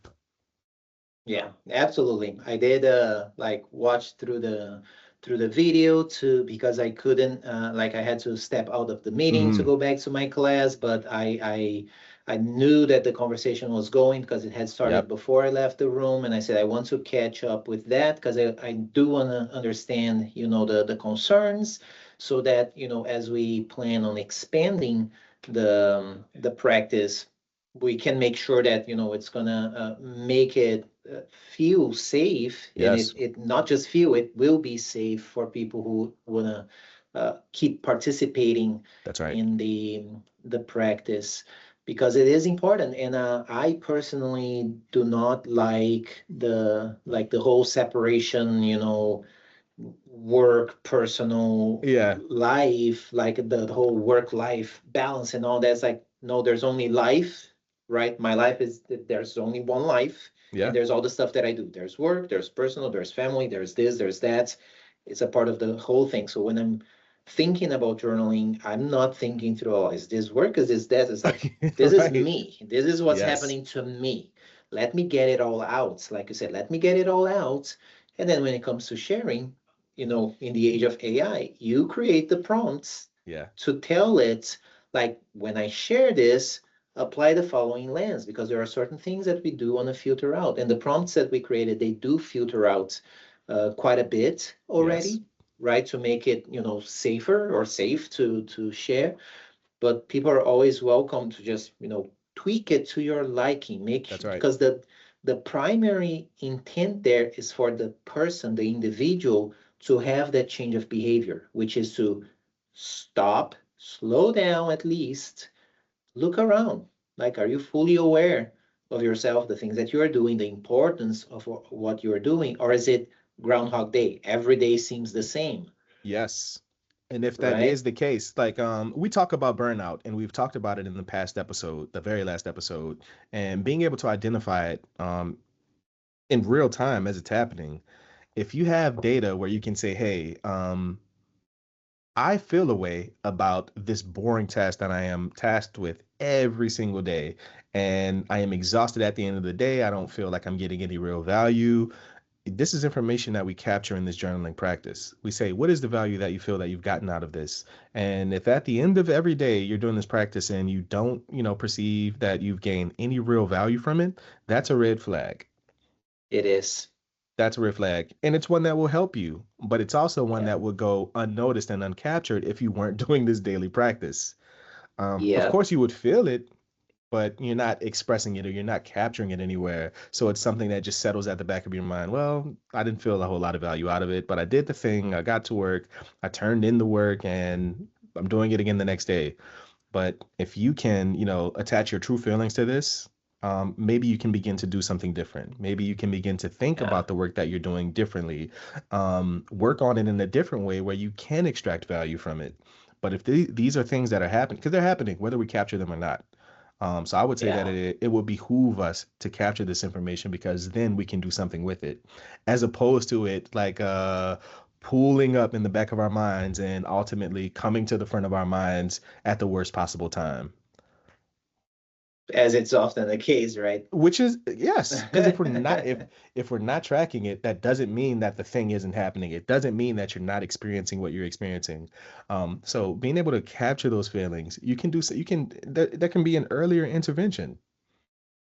Yeah, absolutely. I did like watch through the video too because I couldn't like I had to step out of the meeting to Hmm. go back to my class, but I knew that the conversation was going because it had started Yep. before I left the room, and I said I want to catch up with that because I do want to understand, the concerns so that, as we plan on expanding the practice, we can make sure that it's gonna make it feel safe, and it, Yes, it not just feel, it will be safe for people who wanna keep participating that's right. in the practice, because it is important. And I personally do not like the whole separation, work, personal Yeah. life, like the whole work life balance and all that. It's like, no, there's only life, right? My life is there's only one life, and Yeah. there's all the stuff that I do. There's work, there's personal, there's family, there's this, there's that. It's a part of the whole thing. So when I'm thinking about journaling, I'm not thinking through, oh, is this work? Is this that? It's like, this is Right. me. This is what's Yes. happening to me. Let me get it all out. Like you said, let me get it all out. And then when it comes to sharing, in the age of AI, you create the prompts Yeah. to tell it, like, when I share this, apply the following lens, because there are certain things that we do want to filter out. And the prompts that we created, they do filter out quite a bit Yes. already, right? To make it, safer or safe to share. But people are always welcome to just, tweak it to your liking, That's make, right. because the primary intent there is for the person, the individual, to have that change of behavior, which is to stop, slow down at least, look around. Like, are you fully aware of yourself, the things that you are doing, the importance of what you're doing? Or is it Groundhog Day? Every day seems the same, Yes. And if that right? is the case, like we talk about burnout and we've talked about it in the past episode, the very last episode, and being able to identify it in real time as it's happening. If you have data where you can say, hey, I feel a way about this boring task that I am tasked with every single day. And I am exhausted at the end of the day. I don't feel like I'm getting any real value. This is information that we capture in this journaling practice. We say, what is the value that you feel that you've gotten out of this? And if at the end of every day you're doing this practice and you don't, perceive that you've gained any real value from it, that's a red flag. It is. That's a red flag. And it's one that will help you, but it's also one Yeah. that would go unnoticed and uncaptured if you weren't doing this daily practice. Of Yeah. course, you would feel it, but you're not expressing it or you're not capturing it anywhere. So it's something that just settles at the back of your mind. Well, I didn't feel a whole lot of value out of it, but I did the thing. I got to work. I turned in the work and I'm doing it again the next day. But if you can, attach your true feelings to this, maybe you can begin to do something different. Maybe you can begin to think Yeah. about the work that you're doing differently, work on it in a different way where you can extract value from it. But if these are things that are happening, because they're happening, whether we capture them or not. So I would say that Yeah. it would behoove us to capture this information because then we can do something with it, as opposed to it like pooling up in the back of our minds and ultimately coming to the front of our minds at the worst possible time. as it's often the case, right? Which is yes, because if we're not tracking it, that doesn't mean that the thing isn't happening. It doesn't mean that you're not experiencing what you're experiencing. So being able to capture those feelings, you can do so. You can that can be an earlier intervention.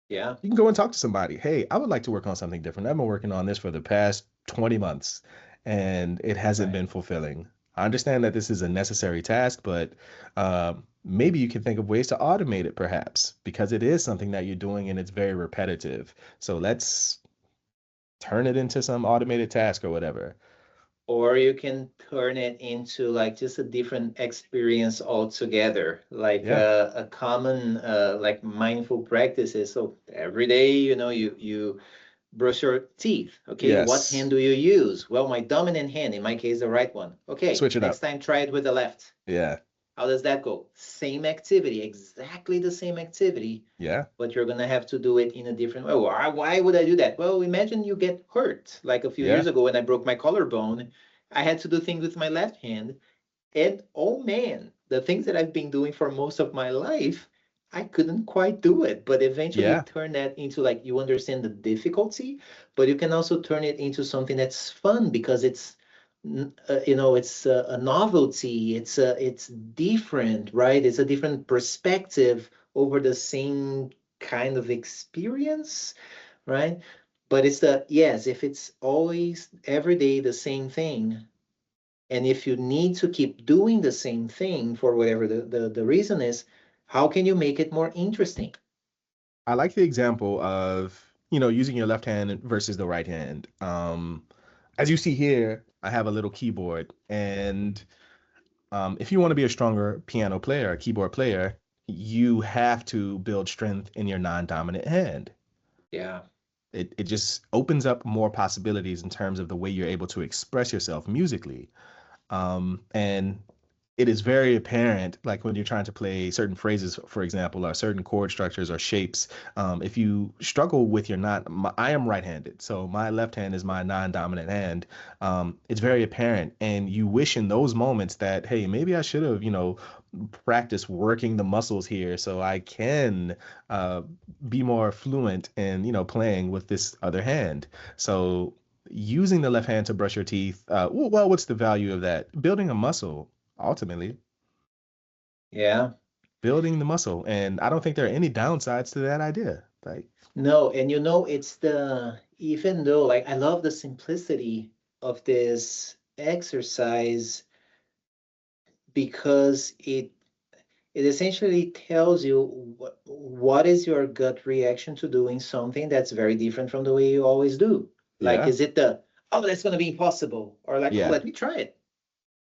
Yeah, You can go and talk to somebody. Hey, I would like to work on something different. I've been working on this for the past 20 months, and it hasn't right. been fulfilling. I understand that this is a necessary task, but maybe you can think of ways to automate it, perhaps, because it is something that you're doing and it's very repetitive. So let's turn it into some automated task or whatever. Or you can turn it into like just a different experience altogether, like Yeah. a common like mindful practices. So every day, you brush your teeth. Okay, what hand Yes. do you use? Well, my dominant hand, in my case, the right one. Okay, Switch it next up. time try it with the left. Yeah. How does that go? Same activity, exactly the same activity, Yeah. but you're gonna have to do it in a different way. Why would I do that? Well, imagine you get hurt. Like a few years Yeah. ago when I broke my collarbone, I had to do things with my left hand. And oh man, the things that I've been doing for most of my life, I couldn't quite do it. But eventually you Yeah. turn that into like you understand the difficulty, but you can also turn it into something that's fun because it's a novelty. It's different, right? It's a different perspective over the same kind of experience, right? But it's the yes, if it's always every day the same thing, and if you need to keep doing the same thing for whatever the reason is, how can you make it more interesting? I like the example of, using your left hand versus the right hand. As you see here, I have a little keyboard, and if you want to be a stronger piano player, a keyboard player, you have to build strength in your non-dominant hand. Yeah. It just opens up more possibilities in terms of the way you're able to express yourself musically. And it is very apparent, like when you're trying to play certain phrases, for example, or certain chord structures or shapes. If you struggle with your non, I am right-handed, so my left hand is my non-dominant hand. It's very apparent, and you wish in those moments that, hey, maybe I should have, practiced working the muscles here so I can uh, be more fluent in, playing with this other hand. So using the left hand to brush your teeth, well, what's the value of that? Building a muscle, ultimately, Yeah. building the muscle. And I don't think there are any downsides to that idea. Like, No, and it's the even though like I love the simplicity of this exercise because it essentially tells you what is your gut reaction to doing something that's very different from the way you always do. Like, yeah, is it the, oh, that's going to be impossible? Or like, oh, yeah, let me try it,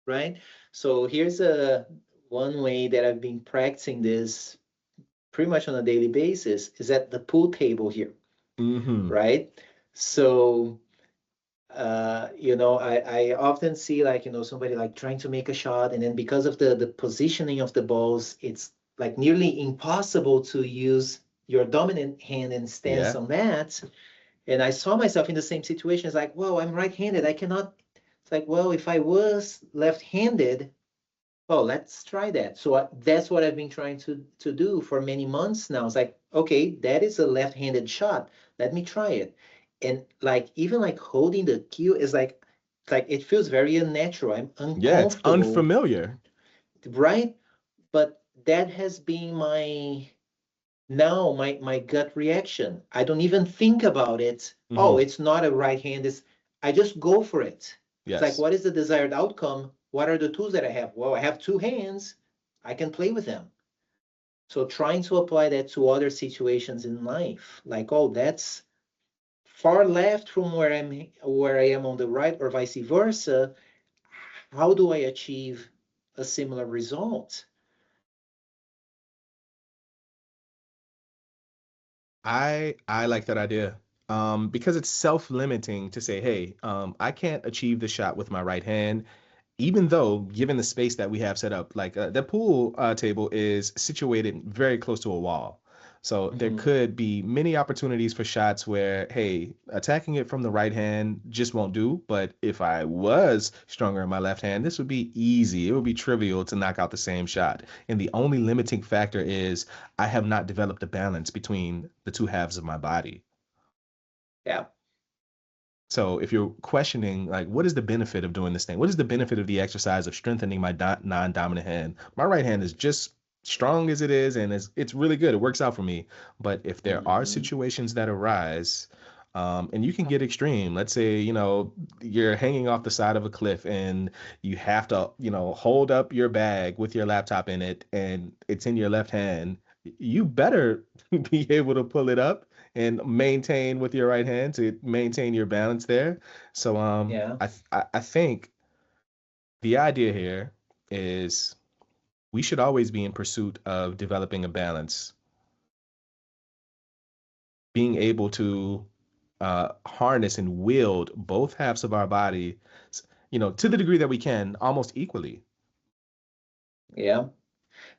right? So here's a one way that I've been practicing this pretty much on a daily basis is at the pool table here, mm-hmm, right? So I often see like, somebody like trying to make a shot, and then because of the positioning of the balls, it's like nearly impossible to use your dominant hand and stance yeah, on that. And I saw myself in the same situation. It's like, well, I'm right-handed. I cannot. It's like, well, if I was left-handed, well, let's try that. So that's what I've been trying to do for many months now. It's like, okay, that is a left-handed shot. Let me try it. And like even like holding the cue is like it's like it feels very unnatural. I'm yeah. It's uncomfortable, unfamiliar. right? But that has been my gut reaction. I don't even think about it. Oh, Mm-hmm. it's not a right hand. I just go for it. It's like, Yes. what is the desired outcome? What are the tools that I have? Well, I have two hands. I can play with them. So trying to apply that to other situations in life, like, oh, that's far left from where I am on the right, or vice versa. How do I achieve a similar result? I like that idea. Because it's self-limiting to say, hey, I can't achieve the shot with my right hand, even though given the space that we have set up, like the pool table is situated very close to a wall. So there Hmm. could be many opportunities for shots where, hey, attacking it from the right hand just won't do. But if I was stronger in my left hand, this would be easy. It would be trivial to knock out the same shot. And the only limiting factor is I have not developed a balance between the two halves of my body. Yeah. So if you're questioning, like, what is the benefit of doing this thing? What is the benefit of the exercise of strengthening my non-dominant hand? My right hand is just strong as it is, and it's really good. It works out for me. But if there are Hmm. situations that arise, and you can get extreme. Let's say, you're hanging off the side of a cliff and you have to, hold up your bag with your laptop in it, and it's in your left hand. You better be able to pull it up and maintain with your right hand to maintain your balance there. So Yeah. I think the idea here is we should always be in pursuit of developing a balance, being able to harness and wield both halves of our body, to the degree that we can, almost equally. Yeah.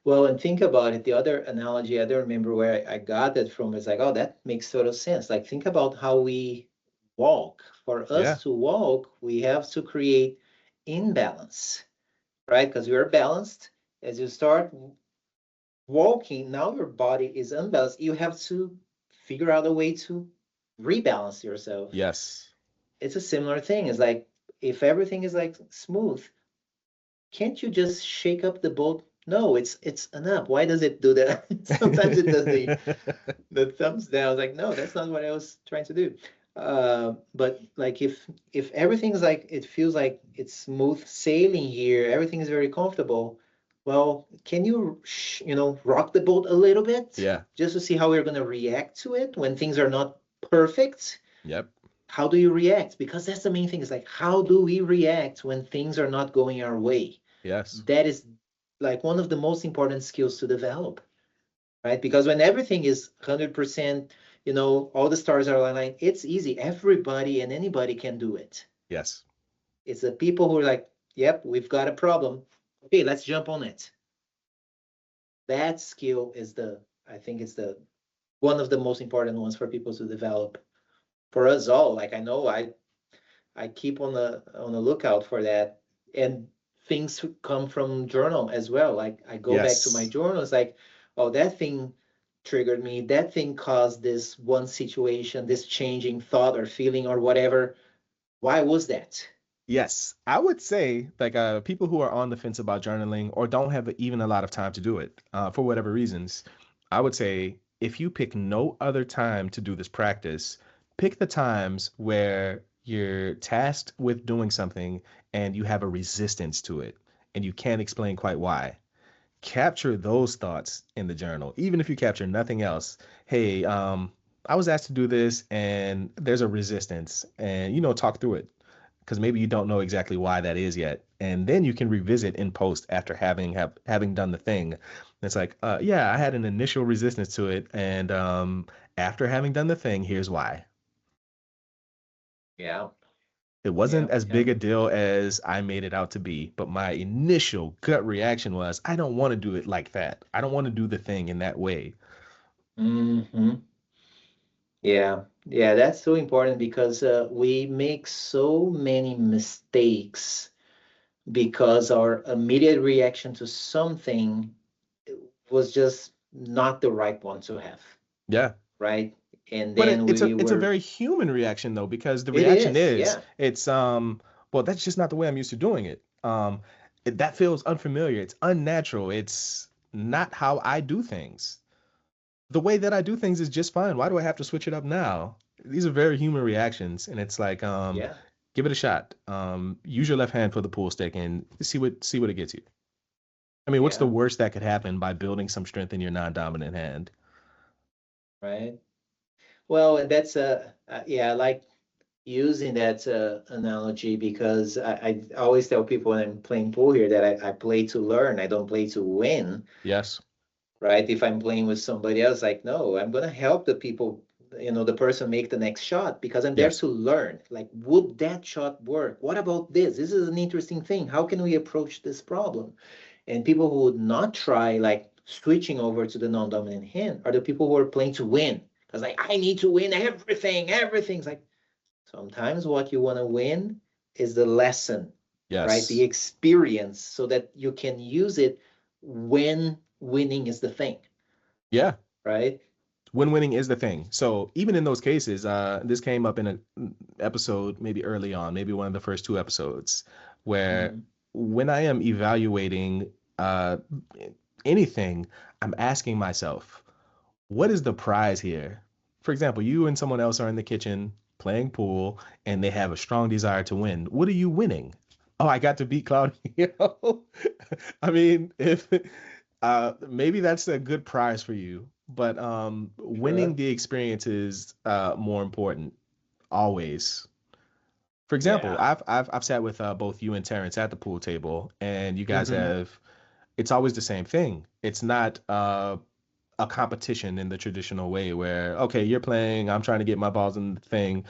Well, and think about it. The other analogy, I don't remember where I got that from. Is like, oh, that makes total sense. Like, think about how we walk. For Yeah. us to walk, we have to create imbalance, right? Because we're balanced. As you start walking, now your body is unbalanced. You have to figure out a way to rebalance yourself. Yes. It's a similar thing. It's like if everything is like smooth, can't you just shake up the boat? No, it's an up. Why does it do that? Sometimes it does the thumbs down. Like, no, that's not what I was trying to do. But like if everything's like it feels like it's smooth sailing here, everything is very comfortable. Well, can you rock the boat a little bit Yeah. just to see how we're gonna react to it when things are not perfect? Yep. How do you react? Because that's the main thing. Is like how do we react when things are not going our way? Yes. That is like one of the most important skills to develop, right? Because when everything is 100%, all the stars are aligned, it's easy. Everybody and anybody can do it. Yes. It's the people who are like, yep, we've got a problem. Okay, let's jump on it. That skill is I think it's the one of the most important ones for people to develop. For us all, like I know I keep on the lookout for that. And things come from journal as well. Like I go back to my Yes. journal. It's like, oh, that thing triggered me. That thing caused this one situation, this changing thought or feeling or whatever. Why was that? Yes, I would say like people who are on the fence about journaling or don't have even a lot of time to do it for whatever reasons, I would say if you pick no other time to do this practice, pick the times where you're tasked with doing something and you have a resistance to it and you can't explain quite why. Capture those thoughts in the journal, even if you capture nothing else. Hey, I was asked to do this and there's a resistance, and talk through it because maybe you don't know exactly why that is yet, and then you can revisit in post after having done the thing. It's like, yeah, I had an initial resistance to it, and after having done the thing, here's why. Yeah, It yeah, wasn't as yeah. big a deal as I made it out to be, but my initial gut reaction was, I don't want to do it like that. I don't want to do the thing in that way. Hmm. Yeah, yeah, that's so important because we make so many mistakes because our immediate reaction to something was just not the right one to have, Yeah. right? And But then it's a we it's a were, very human reaction though, because the it reaction is, is yeah. it's well, that's just not the way I'm used to doing it. That feels unfamiliar. It's unnatural. It's not how I do things. The way that I do things is just fine. Why do I have to switch it up now? These are very human reactions, and it's like Yeah, give it a shot. Use your left hand for the pool stick and see what it gets you. I mean, what's the yeah, worst that could happen by building some strength in your non-dominant hand? right. Well, and that's yeah, I like using that analogy because I always tell people when I'm playing pool here that I play to learn. I don't play to win, Yes. right? If I'm playing with somebody else, like, no, I'm gonna help the people, the person make the next shot because I'm there Yes. to learn. Like, would that shot work? What about this? This is an interesting thing. How can we approach this problem? And people who would not try, like, switching over to the non-dominant hand are the people who are playing to win. Because like, I need to win everything. Everything's like, sometimes what you want to win is the lesson, right? The Yes. experience, so that you can use it when winning is the thing, Yeah. right? When winning is the thing. So even in those cases, this came up in an episode maybe early on, maybe one of the first two episodes, where Mm-hmm. when I am evaluating uh, anything, I'm asking myself, what is the prize here? For example, you and someone else are in the kitchen playing pool and they have a strong desire to win. What are you winning? Oh, I got to beat Claudio. I mean, if maybe that's a good prize for you, but winning Sure. the experience is more important always. For example, Yeah. I've sat with both you and Terrence at the pool table, and you guys Mm-hmm. have. It's always the same thing. It's not a competition in the traditional way where, okay, you're playing, I'm trying to get my balls in the thing.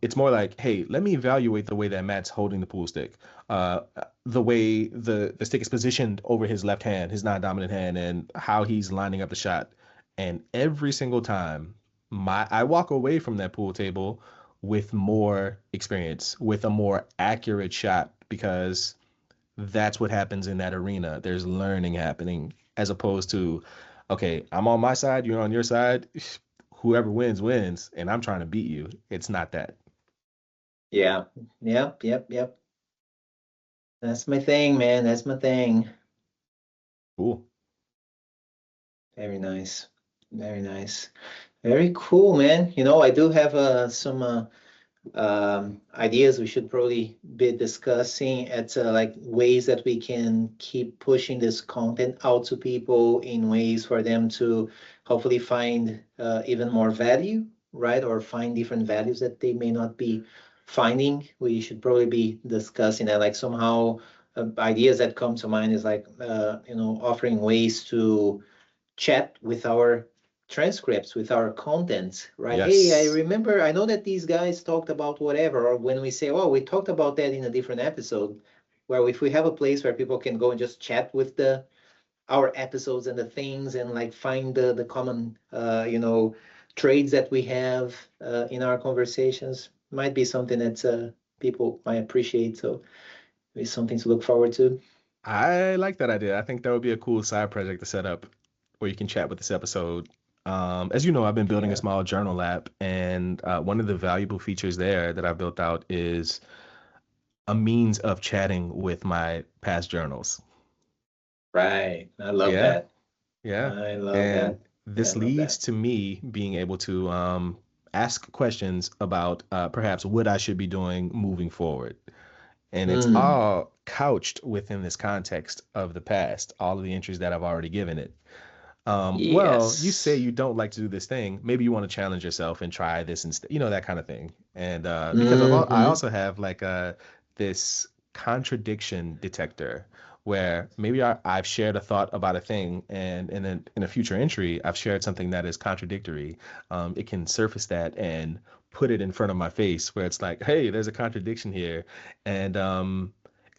It's more like, hey, let me evaluate the way that Matt's holding the pool stick, uh, the way the stick is positioned over his left hand, his non-dominant hand, and how he's lining up the shot. And every single time, I walk away from that pool table with more experience, with a more accurate shot, because that's what happens in that arena. There's learning happening as opposed to, okay, I'm on my side, you're on your side. Whoever wins, wins, and I'm trying to beat you. It's not that. Yeah. Yep. Yep. Yep. That's my thing, man. That's my thing. Cool. Very nice. Very nice. Very cool, man. I do have some ideas we should probably be discussing at like ways that we can keep pushing this content out to people in ways for them to hopefully find even more value, right? Or find different values that they may not be finding. We should probably be discussing that. Like somehow, ideas that come to mind is like offering ways to chat with our transcripts, with our content, right? Hey, I Yes. remember, I know that these guys talked about whatever, or when we say, oh, we talked about that in a different episode, where if we have a place where people can go and just chat with the our episodes and the things and like find the common trades that we have in our conversations, might be something that people might appreciate. So it's something to look forward to. I like that idea. I think that would be a cool side project to set up where you can chat with this episode. As you know, I've been building a Yeah. small journal app, and one of the valuable features there that I've built out is a means of chatting with my past journals. Right. I love Yeah. that. Yeah. I love And that. I this love leads that. to me being able to ask questions about perhaps what I should be doing moving forward. And it's Mm, all couched within this context of the past, all of the entries that I've already given it. Well, you say yes. you don't like to do this thing. Maybe you want to challenge yourself and try this instead, that kind of thing. And because I Hmm. also have like this contradiction detector where maybe I've shared a thought about a thing, and in a future entry, I've shared something that is contradictory. It can surface that and put it in front of my face where it's like, hey, there's a contradiction here. And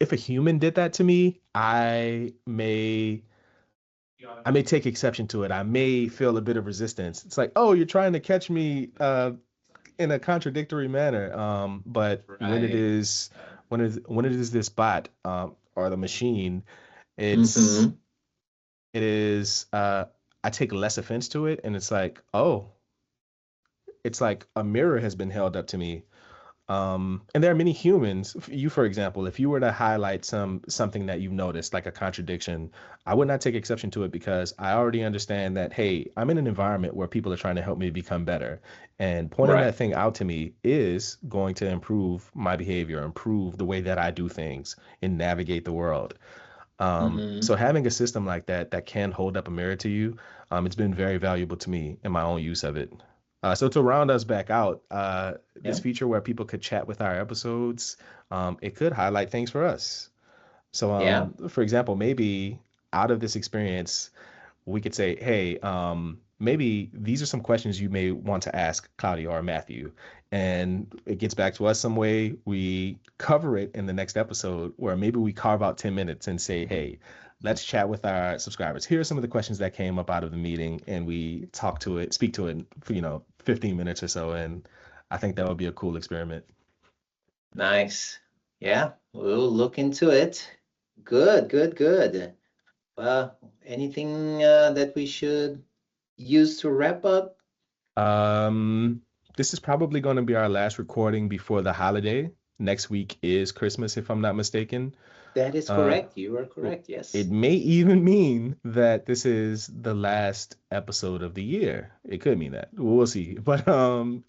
if a human did that to me, I may take exception to it. I may feel a bit of resistance. It's like, oh, you're trying to catch me in a contradictory manner. But Right. when it is this bot or the machine, it's Hmm. it is I take less offense to it, and it's like, oh, it's like a mirror has been held up to me. And there are many humans. You, for example, if you were to highlight something that you've noticed, like a contradiction, I would not take exception to it because I already understand that, hey, I'm in an environment where people are trying to help me become better. And pointing Right. that thing out to me is going to improve my behavior, improve the way that I do things and navigate the world. So Hmm. having a system like that that can hold up a mirror to you, it's been very valuable to me in my own use of it. So to round us back out, this Yeah. feature where people could chat with our episodes, it could highlight things for us. So, Yeah. for example, maybe out of this experience, we could say, hey, maybe these are some questions you may want to ask Claudio or Matthew. And it gets back to us some way. We cover it in the next episode where maybe we carve out 10 minutes and say, hey, let's chat with our subscribers. Here are some of the questions that came up out of the meeting, and we speak to it for 15 minutes or so, and I think that would be a cool experiment. Nice. Yeah, we'll look into it. Good, good, good. Anything that we should use to wrap up? This is probably going to be our last recording before the holiday. Next week is Christmas, if I'm not mistaken. That is Uh, correct. You are Well, correct. it Yes. may even mean that this is the last episode of the year. It could mean that. We'll see. But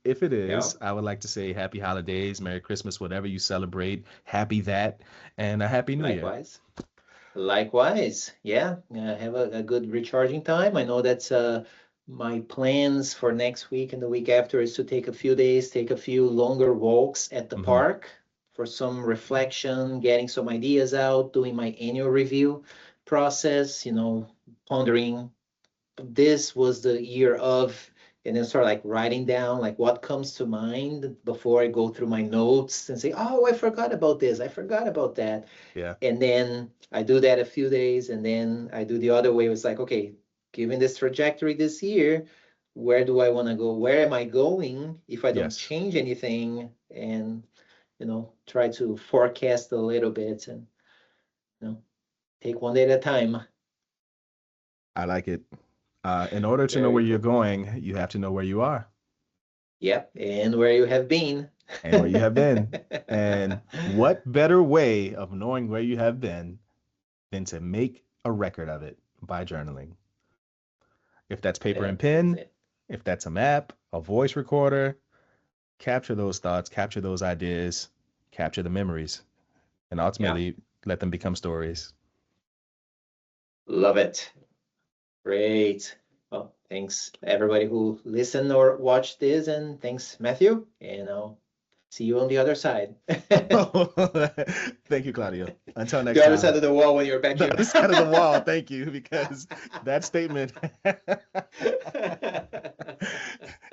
if it Yeah. is, I would like to say happy holidays, Merry Christmas, whatever you celebrate. Happy that, and a happy New Year. Likewise. Likewise. Yeah. Have a good recharging time. I know that's my plans for next week and the week after is to take a few days, take a few longer walks at the Hmm. park for some reflection, getting some ideas out, doing my annual review process, pondering this was the year of, and then start like writing down like what comes to mind before I go through my notes and say, oh, I forgot about this, I forgot about that. Yeah. And then I do that a few days, and then I do the other way. It's like, okay, given this trajectory this year, where do I want to go? Where am I going if I don't Yes. change anything? And try to forecast a little bit and take one day at a time. I like it. In order to know where Very you're cool. going, you have to know where you are Yep, and where you have been. and where you have been. And what better way of knowing where you have been than to make a record of it by journaling? If that's paper and That's pen, it. if that's a map, a voice recorder, capture those thoughts, capture those ideas, capture the memories, and Yeah, ultimately let them become stories. love it. Great. Well, thanks everybody who listened or watched this, and thanks Matthew, and I'll see you on the other side. Thank you, Claudio. Until next The other side time. of the wall when you're back The here. other side of the wall. Thank you, because that statement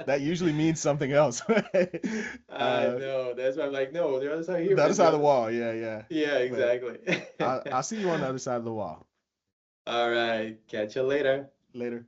that usually means something else. I know. That's why I'm like, no, the other side here, The other man. side The of the other. wall. Yeah, yeah. Yeah, But exactly. I'll see you on the other side of the wall All right. Catch you later. later.